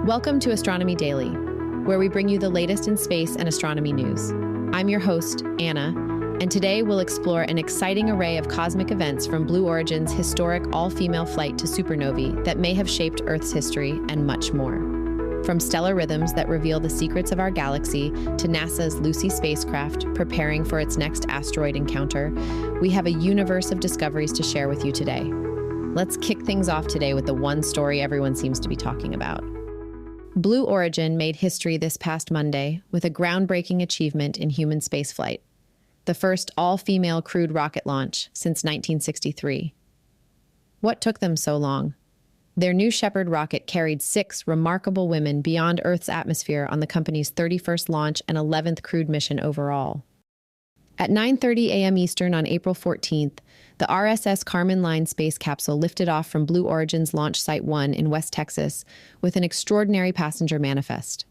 Welcome to Astronomy Daily, where we bring you the latest in space and astronomy news. I'm your host, Anna, and today we'll explore an exciting array of cosmic events from Blue Origin's historic all-female flight to supernovae that may have shaped Earth's history and much more. From stellar rhythms that reveal the secrets of our galaxy to NASA's Lucy spacecraft preparing for its next asteroid encounter, we have a universe of discoveries to share with you today. Let's kick things off today with the one story everyone seems to be talking about. Blue Origin made history this past Monday with a groundbreaking achievement in human spaceflight, the first all-female crewed rocket launch since 1963. What took them so long? Their New Shepard rocket carried 6 remarkable women beyond Earth's atmosphere on the company's 31st launch and 11th crewed mission overall. At 9:30 a.m. Eastern on April 14th, the RSS Kármán Line space capsule lifted off from Blue Origin's Launch Site 1 in West Texas with an extraordinary passenger manifest.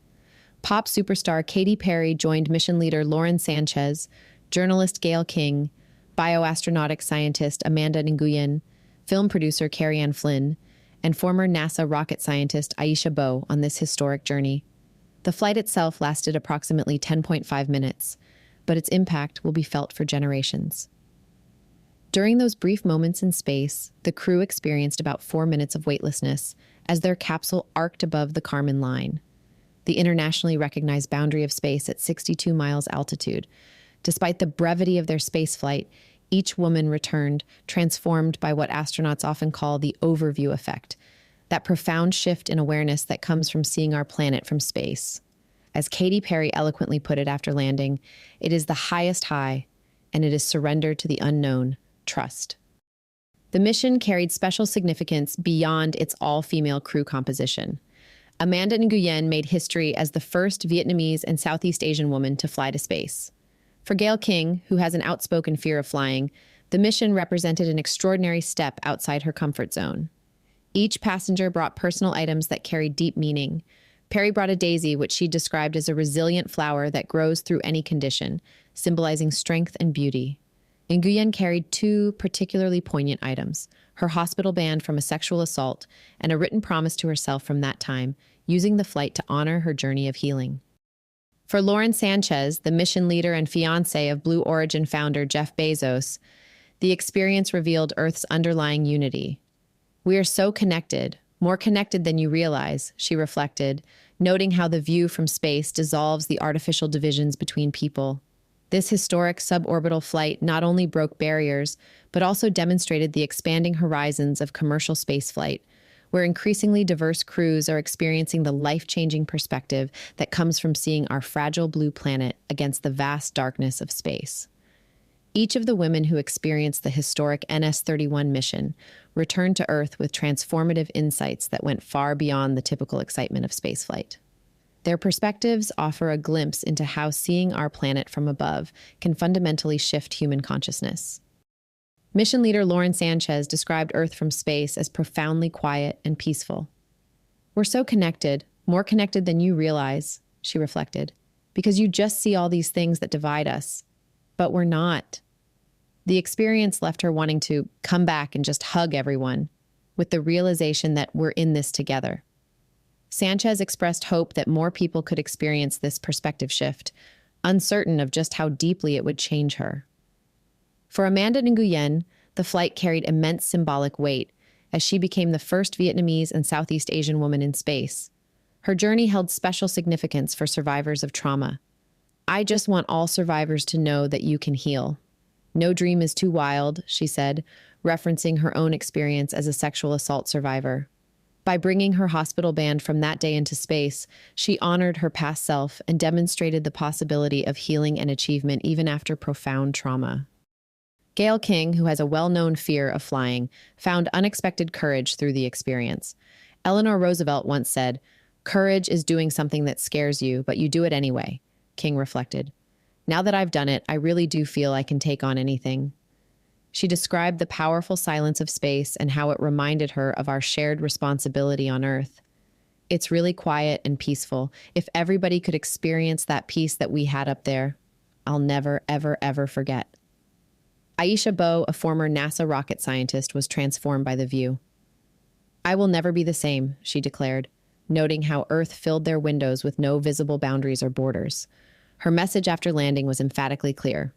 Pop superstar Katy Perry joined mission leader Lauren Sanchez, journalist Gayle King, bioastronautics scientist Amanda Nguyen, film producer Carrie Ann Flynn, and former NASA rocket scientist Aisha Bowe on this historic journey. The flight itself lasted approximately 10.5 minutes, but its impact will be felt for generations. During those brief moments in space, the crew experienced about 4 minutes of weightlessness as their capsule arced above the Kármán Line, the internationally recognized boundary of space at 62 miles altitude. Despite the brevity of their spaceflight, each woman returned transformed by what astronauts often call the overview effect, that profound shift in awareness that comes from seeing our planet from space. As Katy Perry eloquently put it after landing, it is the highest high, and it is surrender to the unknown, trust. The mission carried special significance beyond its all-female crew composition. Amanda Nguyen made history as the first Vietnamese and Southeast Asian woman to fly to space. For Gayle King, who has an outspoken fear of flying, the mission represented an extraordinary step outside her comfort zone. Each passenger brought personal items that carried deep meaning. Perry brought a daisy, which she described as a resilient flower that grows through any condition, symbolizing strength and beauty. Nguyen carried 2 particularly poignant items, her hospital band from a sexual assault and a written promise to herself from that time, using the flight to honor her journey of healing. For Lauren Sanchez, the mission leader and fiancé of Blue Origin founder Jeff Bezos, the experience revealed Earth's underlying unity. "We are so connected, more connected than you realize," she reflected, noting how the view from space dissolves the artificial divisions between people. This historic suborbital flight not only broke barriers, but also demonstrated the expanding horizons of commercial spaceflight, where increasingly diverse crews are experiencing the life-changing perspective that comes from seeing our fragile blue planet against the vast darkness of space. Each of the women who experienced the historic NS-31 mission returned to Earth with transformative insights that went far beyond the typical excitement of spaceflight. Their perspectives offer a glimpse into how seeing our planet from above can fundamentally shift human consciousness. Mission leader Lauren Sanchez described Earth from space as profoundly quiet and peaceful. "We're so connected, more connected than you realize," she reflected, "because you just see all these things that divide us. But we're not." The experience left her wanting to come back and just hug everyone, with the realization that we're in this together. Sanchez expressed hope that more people could experience this perspective shift, uncertain of just how deeply it would change her. For Amanda Nguyen, the flight carried immense symbolic weight, as she became the first Vietnamese and Southeast Asian woman in space. Her journey held special significance for survivors of trauma. "I just want all survivors to know that you can heal. No dream is too wild," she said, referencing her own experience as a sexual assault survivor. By bringing her hospital band from that day into space, she honored her past self and demonstrated the possibility of healing and achievement even after profound trauma. Gayle King, who has a well-known fear of flying, found unexpected courage through the experience. Eleanor Roosevelt once said, "Courage is doing something that scares you, but you do it anyway," King reflected. "Now that I've done it, I really do feel I can take on anything." She described the powerful silence of space and how it reminded her of our shared responsibility on Earth. "It's really quiet and peaceful. If everybody could experience that peace that we had up there, I'll never, ever, ever forget." Aisha Bowe, a former NASA rocket scientist, was transformed by the view. "I will never be the same," she declared. noting how Earth filled their windows with no visible boundaries or borders. Her message after landing was emphatically clear.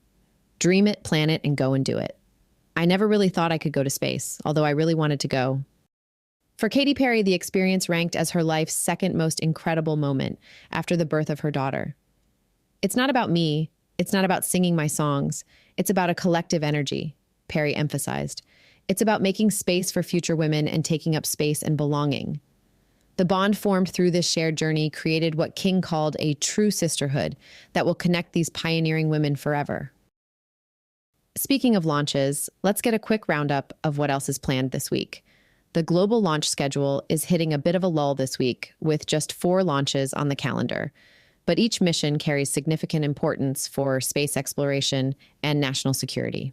Dream it, plan it, and go and do it. I never really thought I could go to space, although I really wanted to go. For Katy Perry, the experience ranked as her life's second most incredible moment after the birth of her daughter. It's not about me. It's not about singing my songs. It's about a collective energy, Perry emphasized. It's about making space for future women and taking up space and belonging. The bond formed through this shared journey created what King called a true sisterhood that will connect these pioneering women forever. Speaking of launches, let's get a quick roundup of what else is planned this week. The global launch schedule is hitting a bit of a lull this week, with just 4 launches on the calendar. But each mission carries significant importance for space exploration and national security.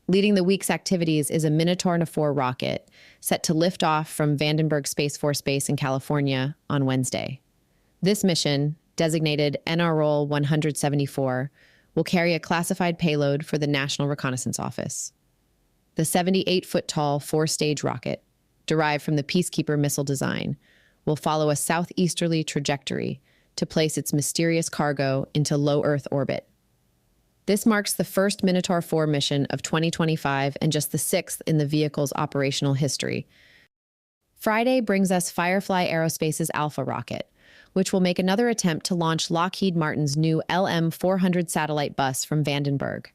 Leading the week's activities is a Minotaur rocket set to lift off from Vandenberg Space Force Base in California on Wednesday. This mission, designated NROL 174, will carry a classified payload for the National Reconnaissance Office. The 78-foot-tall 4-stage rocket, derived from the Peacekeeper missile design, will follow a southeasterly trajectory to place its mysterious cargo into low Earth orbit. This marks the first Minotaur 4 mission of 2025 and just the 6th in the vehicle's operational history. Friday brings us Firefly Aerospace's Alpha rocket, which will make another attempt to launch Lockheed Martin's new LM-400 satellite bus from Vandenberg.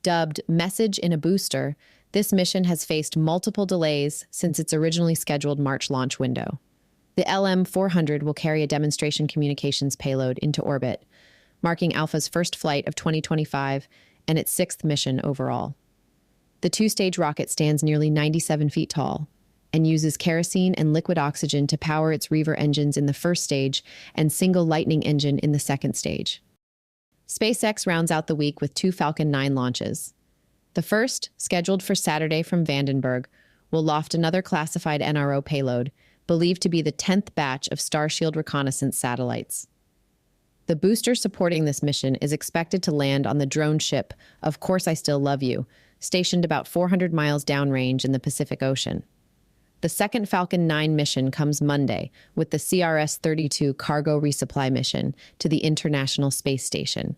Dubbed Message in a Booster, this mission has faced multiple delays since its originally scheduled March launch window. The LM-400 will carry a demonstration communications payload into orbit, marking Alpha's first flight of 2025 and its 6th mission overall. The 2-stage rocket stands nearly 97 feet tall and uses kerosene and liquid oxygen to power its Reaver engines in the first stage and single Lightning engine in the second stage. SpaceX rounds out the week with 2 Falcon 9 launches. The first, scheduled for Saturday from Vandenberg, will loft another classified NRO payload, believed to be the 10th batch of Starshield reconnaissance satellites. The booster supporting this mission is expected to land on the drone ship Of Course I Still Love You, stationed about 400 miles downrange in the Pacific Ocean. The second Falcon 9 mission comes Monday with the CRS-32 cargo resupply mission to the International Space Station.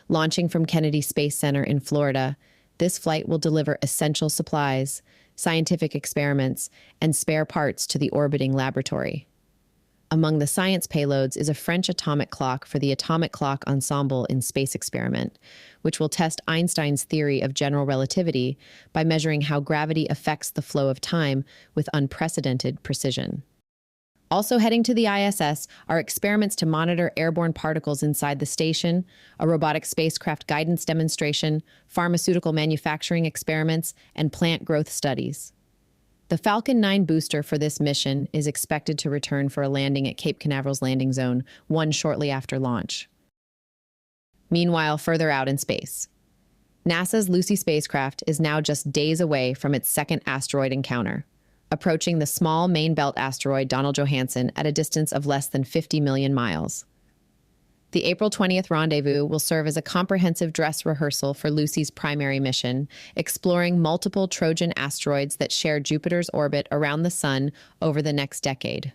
Launching from Kennedy Space Center in Florida, this flight will deliver essential supplies, scientific experiments, and spare parts to the orbiting laboratory. Among the science payloads is a French atomic clock for the Atomic Clock Ensemble in Space Experiment, which will test Einstein's theory of general relativity by measuring how gravity affects the flow of time with unprecedented precision. Also heading to the ISS are experiments to monitor airborne particles inside the station, a robotic spacecraft guidance demonstration, pharmaceutical manufacturing experiments, and plant growth studies. The Falcon 9 booster for this mission is expected to return for a landing at Cape Canaveral's landing zone 1 shortly after launch. Meanwhile, further out in space, NASA's Lucy spacecraft is now just days away from its second asteroid encounter, approaching the small main belt asteroid Donald Johanson at a distance of less than 50 million miles. The April 20th rendezvous will serve as a comprehensive dress rehearsal for Lucy's primary mission, exploring multiple Trojan asteroids that share Jupiter's orbit around the Sun over the next decade.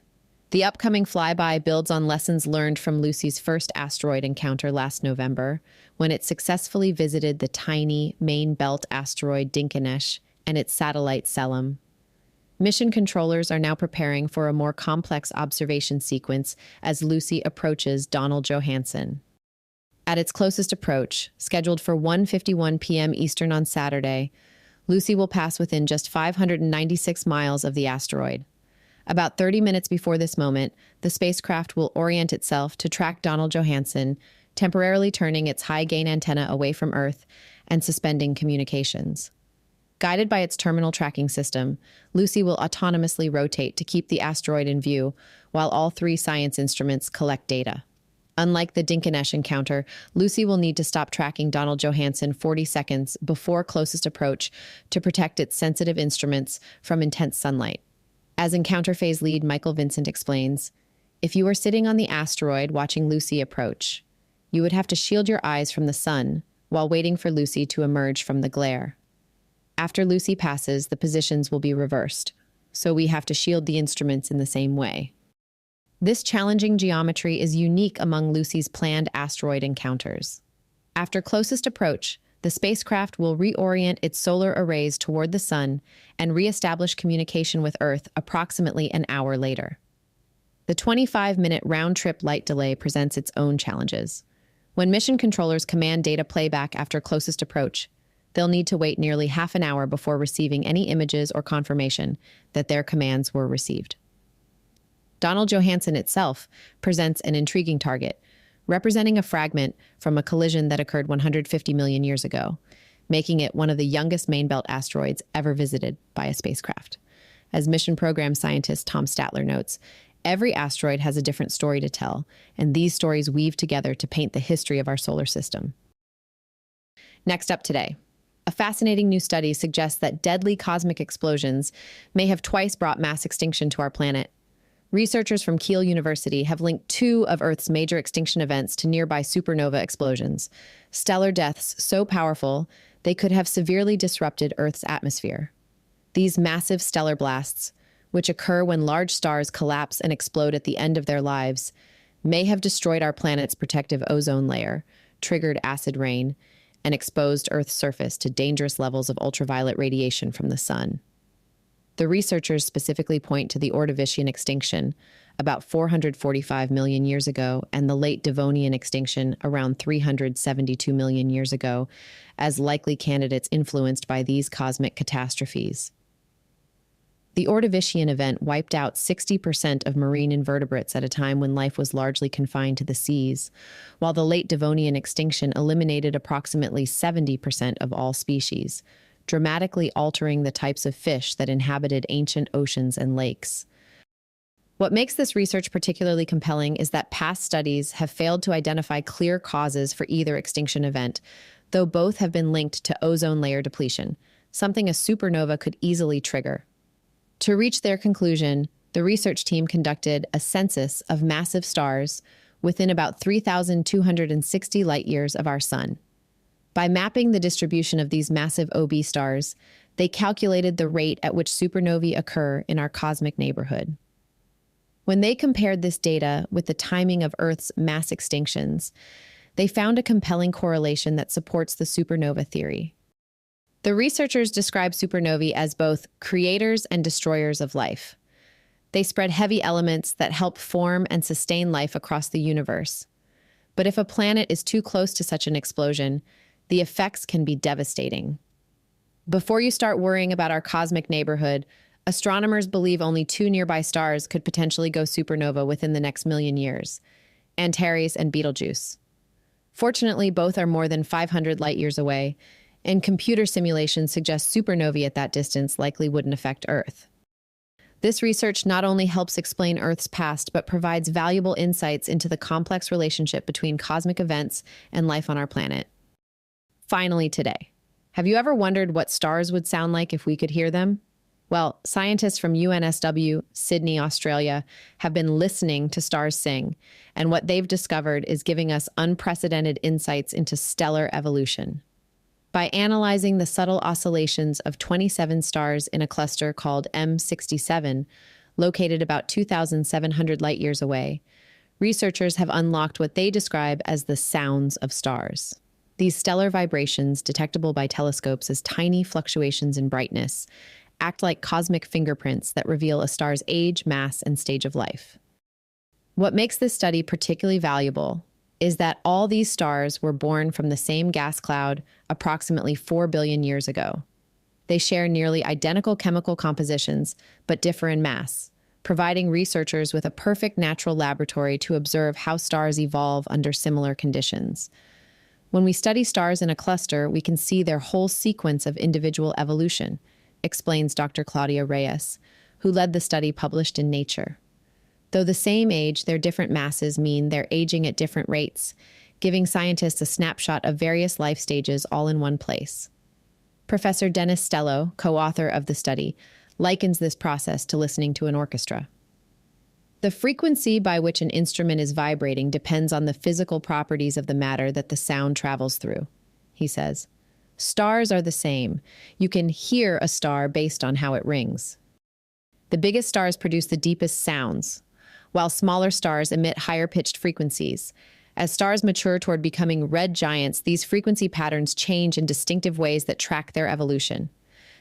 The upcoming flyby builds on lessons learned from Lucy's first asteroid encounter last November, when it successfully visited the tiny main belt asteroid Dinkinesh and its satellite Selim. Mission controllers are now preparing for a more complex observation sequence as Lucy approaches Donald Johanson. At its closest approach, scheduled for 1:51 p.m. Eastern on Saturday, Lucy will pass within just 596 miles of the asteroid. About 30 minutes before this moment, the spacecraft will orient itself to track Donald Johanson, temporarily turning its high-gain antenna away from Earth and suspending communications. Guided by its terminal tracking system, Lucy will autonomously rotate to keep the asteroid in view while all 3 science instruments collect data. Unlike the Dinkinesh encounter, Lucy will need to stop tracking Donald Johanson 40 seconds before closest approach to protect its sensitive instruments from intense sunlight. As encounter phase lead Michael Vincent explains, if you were sitting on the asteroid watching Lucy approach, you would have to shield your eyes from the sun while waiting for Lucy to emerge from the glare. After Lucy passes, the positions will be reversed, so we have to shield the instruments in the same way. This challenging geometry is unique among Lucy's planned asteroid encounters. After closest approach, the spacecraft will reorient its solar arrays toward the Sun and reestablish communication with Earth approximately an hour later. The 25-minute round-trip light delay presents its own challenges. When mission controllers command data playback after closest approach, they'll need to wait nearly half an hour before receiving any images or confirmation that their commands were received. Donald Johanson itself presents an intriguing target, representing a fragment from a collision that occurred 150 million years ago, making it one of the youngest main-belt asteroids ever visited by a spacecraft. As mission program scientist Tom Statler notes, every asteroid has a different story to tell, and these stories weave together to paint the history of our solar system. Next up today, a fascinating new study suggests that deadly cosmic explosions may have twice brought mass extinction to our planet. Researchers from Keele University have linked two of Earth's major extinction events to nearby supernova explosions, stellar deaths so powerful they could have severely disrupted Earth's atmosphere. These massive stellar blasts, which occur when large stars collapse and explode at the end of their lives, may have destroyed our planet's protective ozone layer, triggered acid rain, and exposed Earth's surface to dangerous levels of ultraviolet radiation from the sun. The researchers specifically point to the Ordovician extinction, about 445 million years ago, and the late Devonian extinction, around 372 million years ago, as likely candidates influenced by these cosmic catastrophes. The Ordovician event wiped out 60% of marine invertebrates at a time when life was largely confined to the seas, while the late Devonian extinction eliminated approximately 70% of all species, dramatically altering the types of fish that inhabited ancient oceans and lakes. What makes this research particularly compelling is that past studies have failed to identify clear causes for either extinction event, though both have been linked to ozone layer depletion, something a supernova could easily trigger. To reach their conclusion, the research team conducted a census of massive stars within about 3,260 light-years of our Sun. By mapping the distribution of these massive OB stars, they calculated the rate at which supernovae occur in our cosmic neighborhood. When they compared this data with the timing of Earth's mass extinctions, they found a compelling correlation that supports the supernova theory. The researchers describe supernovae as both creators and destroyers of life. They spread heavy elements that help form and sustain life across the universe. But if a planet is too close to such an explosion, the effects can be devastating. Before you start worrying about our cosmic neighborhood, astronomers believe only two nearby stars could potentially go supernova within the next million years: Antares and Betelgeuse. Fortunately, both are more than 500 light-years away, and computer simulations suggest supernovae at that distance likely wouldn't affect Earth. This research not only helps explain Earth's past, but provides valuable insights into the complex relationship between cosmic events and life on our planet. Finally today, have you ever wondered what stars would sound like if we could hear them? Well, scientists from UNSW, Sydney, Australia, have been listening to stars sing, and what they've discovered is giving us unprecedented insights into stellar evolution. By analyzing the subtle oscillations of 27 stars in a cluster called M67, located about 2,700 light-years away, researchers have unlocked what they describe as the sounds of stars. These stellar vibrations, detectable by telescopes as tiny fluctuations in brightness, act like cosmic fingerprints that reveal a star's age, mass, and stage of life. What makes this study particularly valuable is that all these stars were born from the same gas cloud approximately 4 billion years ago. They share nearly identical chemical compositions, but differ in mass, providing researchers with a perfect natural laboratory to observe how stars evolve under similar conditions. When we study stars in a cluster, we can see their whole sequence of individual evolution, explains Dr. Claudia Reyes, who led the study published in Nature. Though the same age, their different masses mean they're aging at different rates, giving scientists a snapshot of various life stages all in one place. Professor Dennis Stello, co-author of the study, likens this process to listening to an orchestra. The frequency by which an instrument is vibrating depends on the physical properties of the matter that the sound travels through, he says. Stars are the same. You can hear a star based on how it rings. The biggest stars produce the deepest sounds, while smaller stars emit higher-pitched frequencies. As stars mature toward becoming red giants, these frequency patterns change in distinctive ways that track their evolution.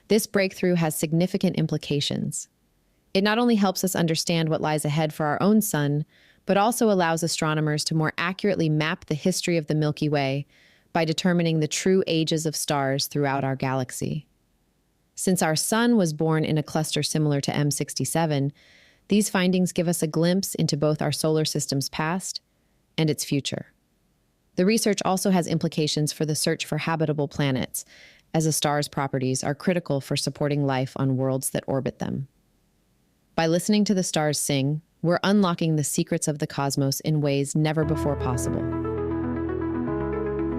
This breakthrough has significant implications. It not only helps us understand what lies ahead for our own sun, but also allows astronomers to more accurately map the history of the Milky Way by determining the true ages of stars throughout our galaxy. Since our sun was born in a cluster similar to M67, these findings give us a glimpse into both our solar system's past and its future. The research also has implications for the search for habitable planets, as a star's properties are critical for supporting life on worlds that orbit them. By listening to the stars sing, we're unlocking the secrets of the cosmos in ways never before possible.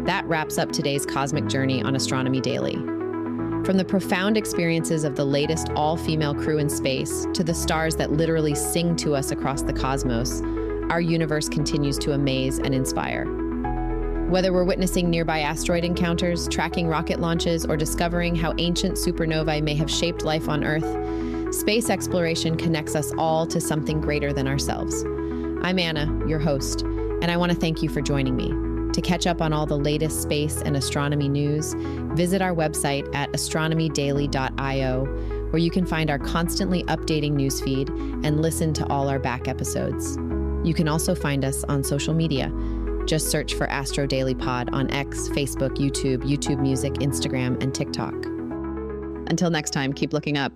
That wraps up today's cosmic journey on Astronomy Daily. From the profound experiences of the latest all-female crew in space to the stars that literally sing to us across the cosmos, our universe continues to amaze and inspire. Whether we're witnessing nearby asteroid encounters, tracking rocket launches, or discovering how ancient supernovae may have shaped life on Earth, space exploration connects us all to something greater than ourselves. I'm Anna, your host, and I want to thank you for joining me. To catch up on all the latest space and astronomy news, visit our website at astronomydaily.io, where you can find our constantly updating newsfeed and listen to all our back episodes. You can also find us on social media. Just search for Astro Daily Pod on X, Facebook, YouTube Music, Instagram, and TikTok. Until next time, keep looking up.